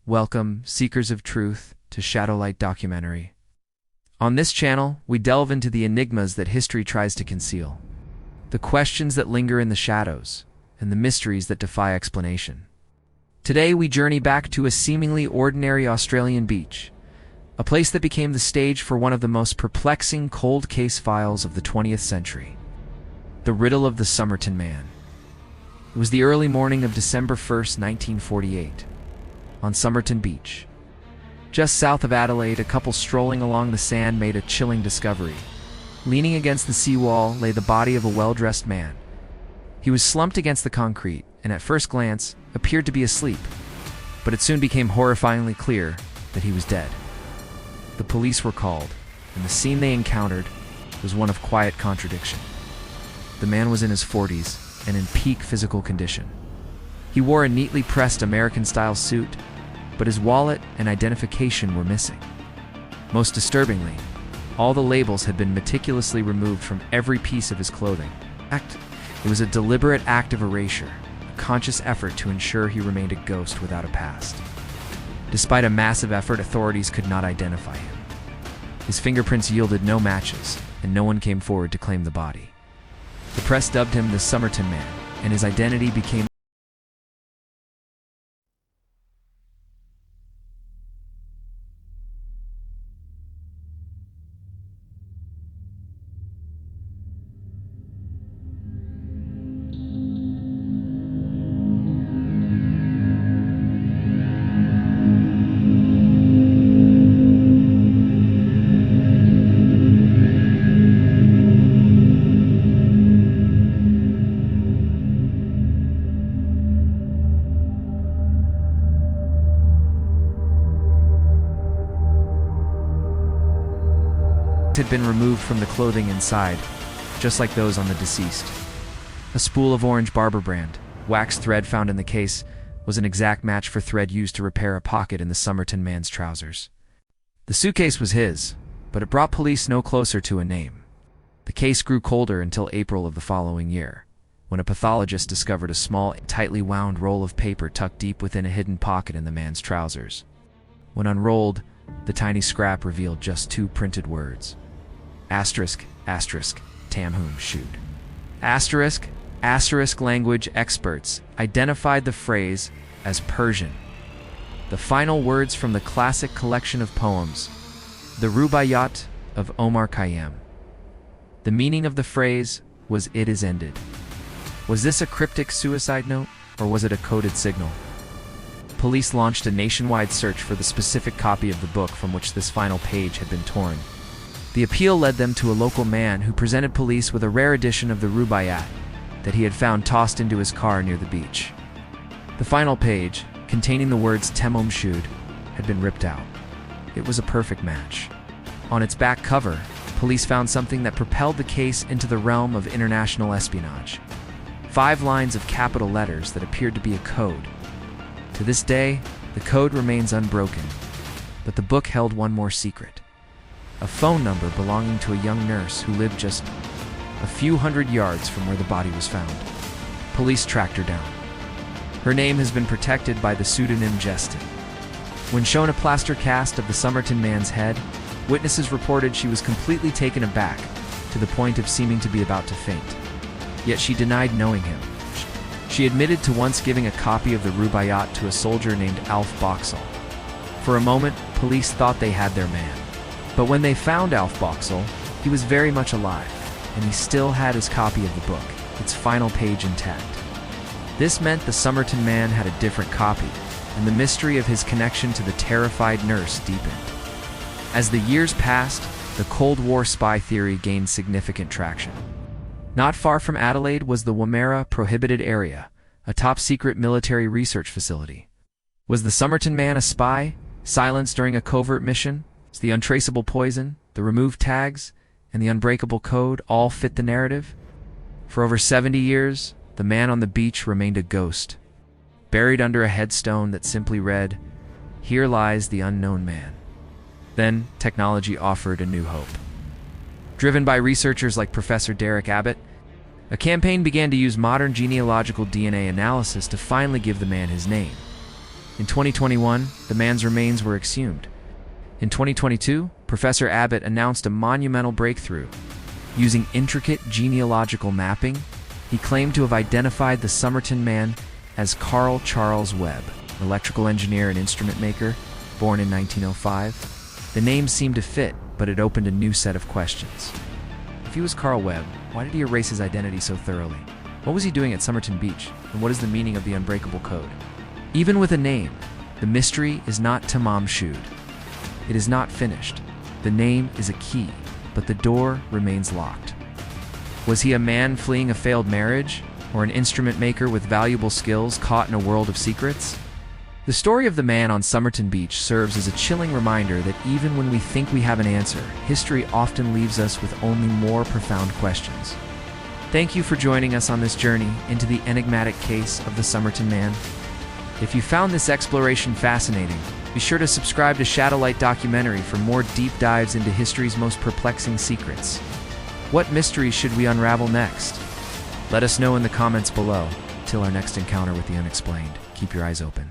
Welcome, seekers of truth, to Shadowlight Documentary. On this channel, we delve into the enigmas that history tries to conceal, the questions that linger in the shadows, and the mysteries that defy explanation. Today, we journey back to a seemingly ordinary Australian beach, a place that became the stage for one of the most perplexing cold case files of the 20th century, the riddle of the Somerton Man. It was the early morning of December 1st, 1948. On Somerton Beach. Just south of Adelaide, a couple strolling along the sand made a chilling discovery. Leaning against the seawall lay the body of a well-dressed man. He was slumped against the concrete, and at first glance, appeared to be asleep. But it soon became horrifyingly clear that he was dead. The police were called, and the scene they encountered was one of quiet contradiction. The man was in his 40s and in peak physical condition. He wore a neatly pressed American-style suit, but his wallet and identification were missing. Most disturbingly, all the labels had been meticulously removed from every piece of his clothing. It was a deliberate act of erasure, a conscious effort to ensure he remained a ghost without a past. Despite a massive effort, authorities could not identify him. His fingerprints yielded no matches, and no one came forward to claim the body. The press dubbed him the Somerton Man, and his identity became had been removed from the clothing inside, just like those on the deceased. A spool of orange Barber brand, wax thread found in the case, was an exact match for thread used to repair a pocket in the Somerton Man's trousers. The suitcase was his, but it brought police no closer to a name. The case grew colder until April of the following year, when a pathologist discovered a small, tightly wound roll of paper tucked deep within a hidden pocket in the man's trousers. When unrolled, the tiny scrap revealed just two printed words. Asterisk, Tamam Shud. Asterisk language experts identified the phrase as Persian. The final words from the classic collection of poems, the Rubaiyat of Omar Khayyam. The meaning of the phrase was "it is ended." Was this a cryptic suicide note, or was it a coded signal? Police launched a nationwide search for the specific copy of the book from which this final page had been torn. The appeal led them to a local man who presented police with a rare edition of the Rubaiyat that he had found tossed into his car near the beach. The final page, containing the words Tamam Shud, had been ripped out. It was a perfect match. On its back cover, police found something that propelled the case into the realm of international espionage. 5 lines of capital letters that appeared to be a code. To this day, the code remains unbroken, but the book held one more secret. A phone number belonging to a young nurse who lived just a few hundred yards from where the body was found. Police tracked her down. Her name has been protected by the pseudonym Jilted. When shown a plaster cast of the Somerton Man's head, witnesses reported she was completely taken aback, to the point of seeming to be about to faint. Yet she denied knowing him. She admitted to once giving a copy of the Rubaiyat to a soldier named Alf Boxall. For a moment, police thought they had their man. But when they found Alf Boxall, he was very much alive, and he still had his copy of the book, its final page intact. This meant the Somerton Man had a different copy, and the mystery of his connection to the terrified nurse deepened. As the years passed, the Cold War spy theory gained significant traction. Not far from Adelaide was the Woomera Prohibited Area, a top-secret military research facility. Was the Somerton Man a spy, silenced during a covert mission? The untraceable poison, the removed tags, and the Unbreakable code all fit the narrative? For over 70 years, the man on the beach remained a ghost, buried under a headstone that simply read, "Here lies the unknown man." Then, technology offered a new hope. Driven by researchers like Professor Derek Abbott, a campaign began to use modern genealogical DNA analysis to finally give the man his name. In 2021, the man's remains were exhumed. In 2022, Professor Abbott announced a monumental breakthrough. Using intricate genealogical mapping, he claimed to have identified the Somerton Man as Carl Charles Webb, electrical engineer and instrument maker, born in 1905. The name seemed to fit, but it opened a new set of questions. If he was Carl Webb, why did he erase his identity so thoroughly? What was he doing at Somerton Beach, and what is the meaning of the Unbreakable Code? Even with a name, the mystery is not Tamam Shud. It is not finished. The name is a key, but the door remains locked. Was he a man fleeing a failed marriage, or an instrument maker with valuable skills caught in a world of secrets? The story of the man on Somerton Beach serves as a chilling reminder that even when we think we have an answer, history often leaves us with only more profound questions. Thank you for joining us on this journey into the enigmatic case of the Somerton Man. If you found this exploration fascinating, be sure to subscribe to Shadowlight Documentary for more deep dives into history's most perplexing secrets. What mysteries should we unravel next? Let us know in the comments below. Till our next encounter with the unexplained, keep your eyes open.